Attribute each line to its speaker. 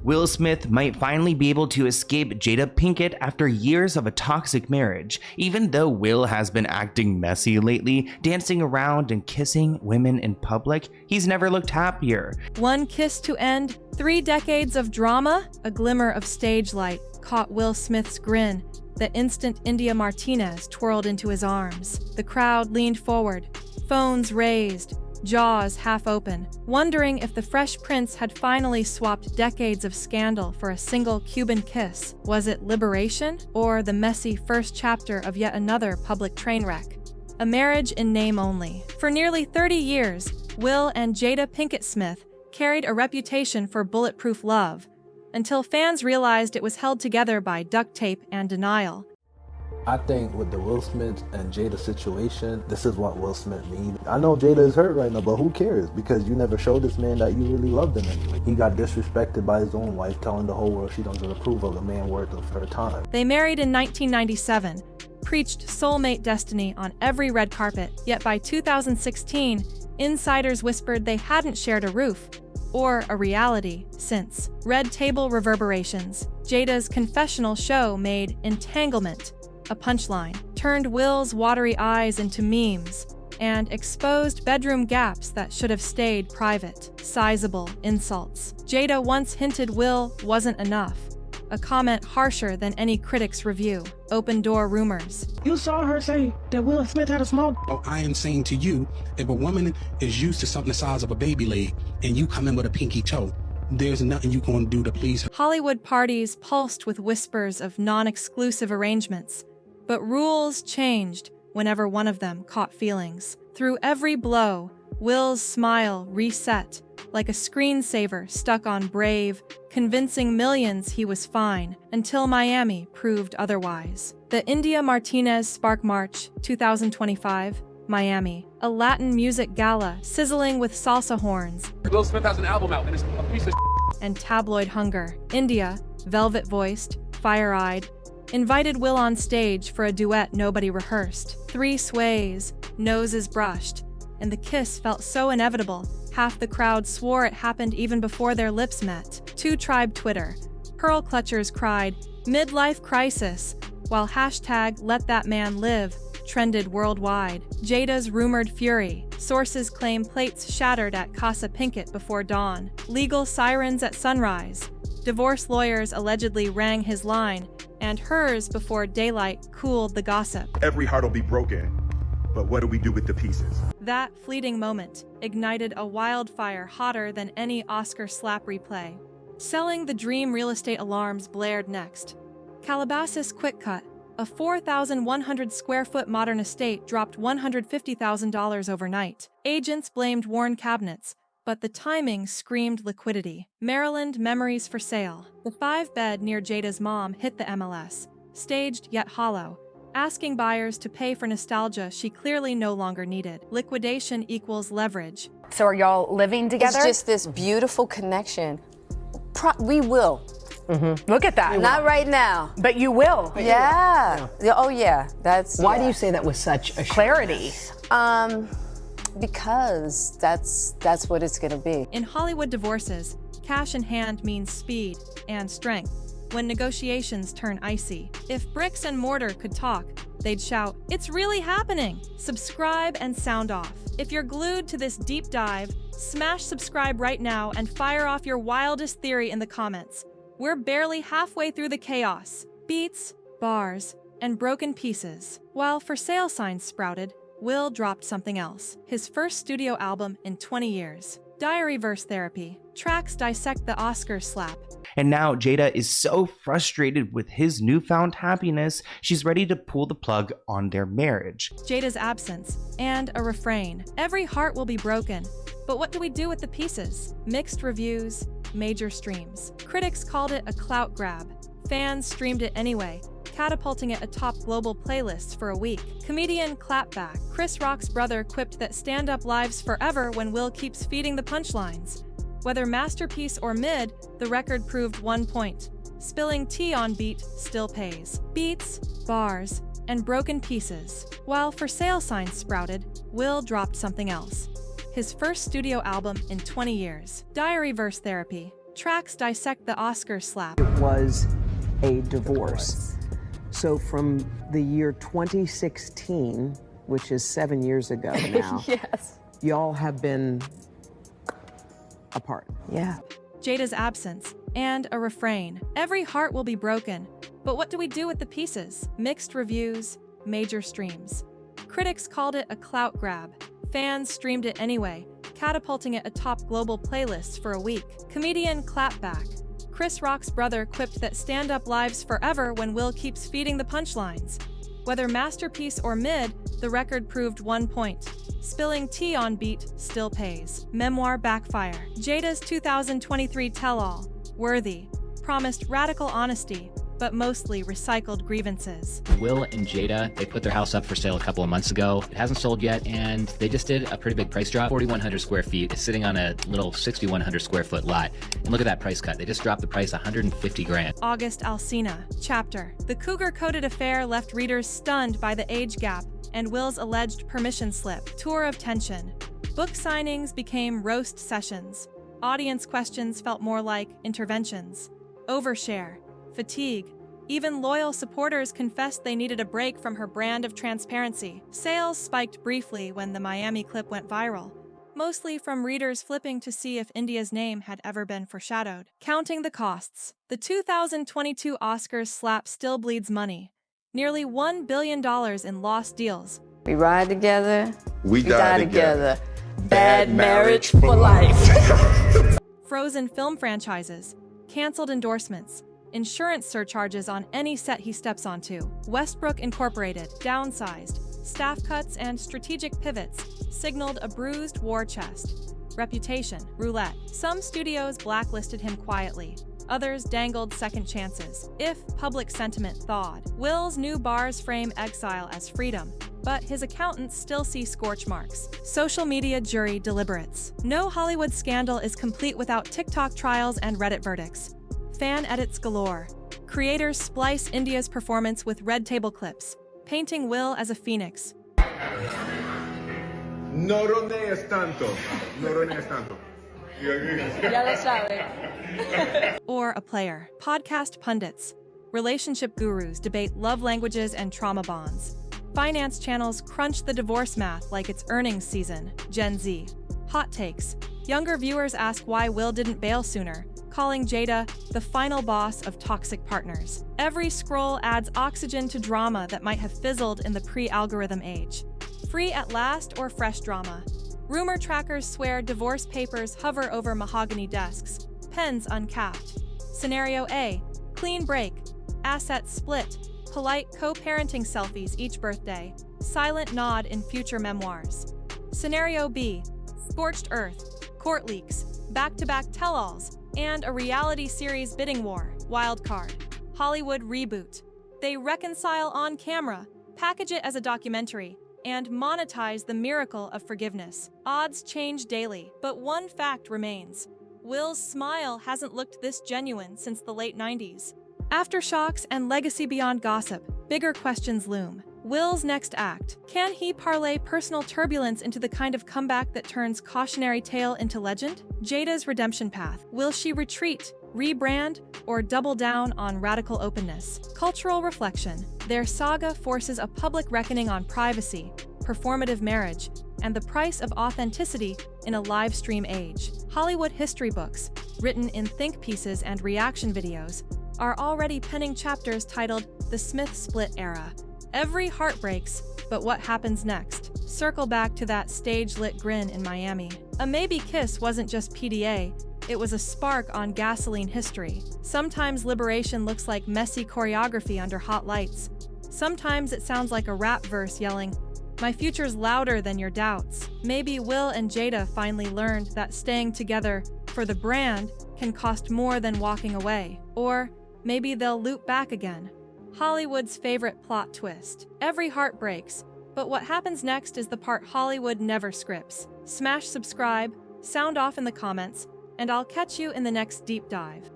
Speaker 1: Will Smith might finally be able to escape Jada Pinkett after years of a toxic marriage. Even though Will has been acting messy lately, dancing around and kissing women in public, he's never looked happier.
Speaker 2: One kiss to end 3 decades of drama? A glimmer of stage light caught Will Smith's grin. The instant India Martinez twirled into his arms. The crowd leaned forward, phones raised, jaws half open, wondering if the Fresh Prince had finally swapped decades of scandal for a single Cuban kiss. Was it liberation, or the messy first chapter of yet another public train wreck? A marriage in name only. For nearly 30 years, Will and Jada Pinkett Smith carried a reputation for bulletproof love, until fans realized it was held together by duct tape and denial.
Speaker 3: I think with the Will Smith and Jada situation, this is what Will Smith needs. I know Jada is hurt right now, but who cares? Because you never showed this man that you really loved him anyway. He got disrespected by his own wife, telling the whole world she doesn't approve of a man worth of her time.
Speaker 2: They married in 1997, preached soulmate destiny on every red carpet, yet by 2016, insiders whispered they hadn't shared a roof or a reality since. Red table reverberations. Jada's confessional show made entanglement a punchline, turned Will's watery eyes into memes, and exposed bedroom gaps that should have stayed private. Sizable insults. Jada once hinted Will wasn't enough, a comment harsher than any critic's review. Open-door rumors.
Speaker 4: You saw her say that Will Smith had a small.
Speaker 5: Oh, I am saying to you, if a woman is used to something the size of a baby leg, and you come in with a pinky toe, there's nothing you can do to please her.
Speaker 2: Hollywood parties pulsed with whispers of non-exclusive arrangements, but rules changed whenever one of them caught feelings. Through every blow, Will's smile reset, like a screensaver stuck on Brave, convincing millions he was fine, until Miami proved otherwise. The India Martinez Spark March 2025, Miami. A Latin music gala sizzling with salsa horns.
Speaker 6: Will Smith has an album out and it's a piece of
Speaker 2: and tabloid hunger. India, velvet-voiced, fire-eyed, invited Will on stage for a duet nobody rehearsed. 3 sways, noses brushed, and the kiss felt so inevitable, half the crowd swore it happened even before their lips met. 2 Tribe Twitter. Pearl clutchers cried, "Midlife crisis," while hashtag "Let That Man Live" trended worldwide. Jada's rumored fury. Sources claim plates shattered at Casa Pinkett before dawn. Legal sirens at sunrise. Divorce lawyers allegedly rang his line, and hers before daylight cooled the gossip.
Speaker 7: Every heart will be broken, but what do we do with the pieces?
Speaker 2: That fleeting moment ignited a wildfire hotter than any Oscar slap replay. Selling the dream real estate alarms blared next. Calabasas Quick Cut, a 4,100 square foot modern estate, dropped $150,000 overnight. Agents blamed worn cabinets, but the timing screamed liquidity. Maryland memories for sale. The 5-bed near Jada's mom hit the MLS, staged yet hollow, asking buyers to pay for nostalgia she clearly no longer needed. Liquidation equals leverage.
Speaker 8: So are y'all living together?
Speaker 9: It's just this beautiful connection. We will.
Speaker 8: Look at that.
Speaker 9: Not right now.
Speaker 8: But you will.
Speaker 9: Yeah. Oh yeah.
Speaker 10: Why do you say that with such a
Speaker 8: clarity?
Speaker 9: Because that's what it's gonna be.
Speaker 2: In Hollywood divorces, cash in hand means speed and strength. When negotiations turn icy, if bricks and mortar could talk, they'd shout, "It's really happening!" Subscribe and sound off. If you're glued to this deep dive, smash subscribe right now and fire off your wildest theory in the comments. We're barely halfway through the chaos. Beats, bars, and broken pieces. While for sale signs sprouted, Will dropped something else. His first studio album in 20 years. Diary verse therapy. Tracks dissect the Oscar slap.
Speaker 1: And now Jada is so frustrated with his newfound happiness, she's ready to pull the plug on their marriage.
Speaker 2: Jada's absence, and a refrain. Every heart will be broken, but what do we do with the pieces? Mixed reviews, major streams. Critics called it a clout grab. Fans streamed it anyway, catapulting it atop global playlists for a week. Comedian Clapback. Chris Rock's brother quipped that stand-up lives forever when Will keeps feeding the punchlines. Whether masterpiece or mid, the record proved 1 point. Spilling tea on beat still pays. Beats, bars, and broken pieces. While for sale signs sprouted, Will dropped something else. His first studio album in 20 years. Diary verse therapy. Tracks dissect the Oscars slap.
Speaker 10: It was a divorce. So from the year 2016, which is 7 years ago now,
Speaker 9: Yes.
Speaker 10: y'all have been apart.
Speaker 9: Yeah.
Speaker 2: Jada's absence, and a refrain. Every heart will be broken, but what do we do with the pieces? Mixed reviews, major streams. Critics called it a clout grab. Fans streamed it anyway, catapulting it atop global playlists for a week. Comedian Clapback. Chris Rock's brother quipped that stand-up lives forever when Will keeps feeding the punchlines. Whether masterpiece or mid, the record proved 1 point. Spilling tea on beat still pays. Memoir backfire. Jada's 2023 tell-all. Worthy. Promised radical honesty, but mostly recycled grievances.
Speaker 11: Will and Jada, they put their house up for sale a couple of months ago. It hasn't sold yet, and they just did a pretty big price drop. 4,100 square feet. It's sitting on a little 6,100 square foot lot. And look at that price cut. They just dropped the price 150 grand.
Speaker 2: August Alsina. Chapter. The cougar-coded affair left readers stunned by the age gap and Will's alleged permission slip. Tour of tension. Book signings became roast sessions. Audience questions felt more like interventions. Overshare. Fatigue. Even loyal supporters confessed they needed a break from her brand of transparency. Sales spiked briefly when the Miami clip went viral, mostly from readers flipping to see if India's name had ever been foreshadowed. Counting the costs. The 2022 Oscars slap still bleeds money. Nearly $1 billion in lost deals.
Speaker 9: We ride together.
Speaker 7: We die together.
Speaker 9: Bad marriage for life.
Speaker 2: Frozen film franchises. Canceled endorsements. Insurance surcharges on any set he steps onto. Westbrook Incorporated, downsized. Staff cuts and strategic pivots signaled a bruised war chest. Reputation, roulette. Some studios blacklisted him quietly. Others dangled second chances, if public sentiment thawed. Will's new bars frame exile as freedom, but his accountants still see scorch marks. Social media jury deliberates. No Hollywood scandal is complete without TikTok trials and Reddit verdicts. Fan edits galore. Creators splice India's performance with red table clips, painting Will as a phoenix.
Speaker 7: No ronees tanto. No ronees tanto.
Speaker 9: Ya lo sabe.
Speaker 2: Or a player. Podcast pundits. Relationship gurus debate love languages and trauma bonds. Finance channels crunch the divorce math like it's earnings season. Gen Z. Hot takes. Younger viewers ask why Will didn't bail sooner, calling Jada the final boss of toxic partners. Every scroll adds oxygen to drama that might have fizzled in the pre-algorithm age. Free at last or fresh drama. Rumor trackers swear divorce papers hover over mahogany desks, pens uncapped. Scenario A, clean break, assets split, polite co-parenting selfies each birthday, silent nod in future memoirs. Scenario B, scorched earth, court leaks, back-to-back tell-alls, and a reality series bidding war, wild card. Hollywood reboot. They reconcile on camera, package it as a documentary, and monetize the miracle of forgiveness. Odds change daily, but one fact remains. Will's smile hasn't looked this genuine since the late 90s. Aftershocks and legacy beyond gossip, bigger questions loom. Will's next act. Can he parlay personal turbulence into the kind of comeback that turns cautionary tale into legend? Jada's redemption path. Will she retreat, rebrand, or double down on radical openness? Cultural reflection. Their saga forces a public reckoning on privacy, performative marriage, and the price of authenticity in a live stream age. Hollywood history books, written in think pieces and reaction videos, are already penning chapters titled The Smith Split Era. Every heart breaks, but what happens next? Circle back to that stage-lit grin in Miami. A maybe kiss wasn't just PDA, it was a spark on gasoline history. Sometimes liberation looks like messy choreography under hot lights. Sometimes it sounds like a rap verse yelling, "My future's louder than your doubts." Maybe Will and Jada finally learned that staying together for the brand can cost more than walking away. Or maybe they'll loop back again. Hollywood's favorite plot twist. Every heart breaks, but what happens next is the part Hollywood never scripts. Smash subscribe, sound off in the comments, and I'll catch you in the next deep dive.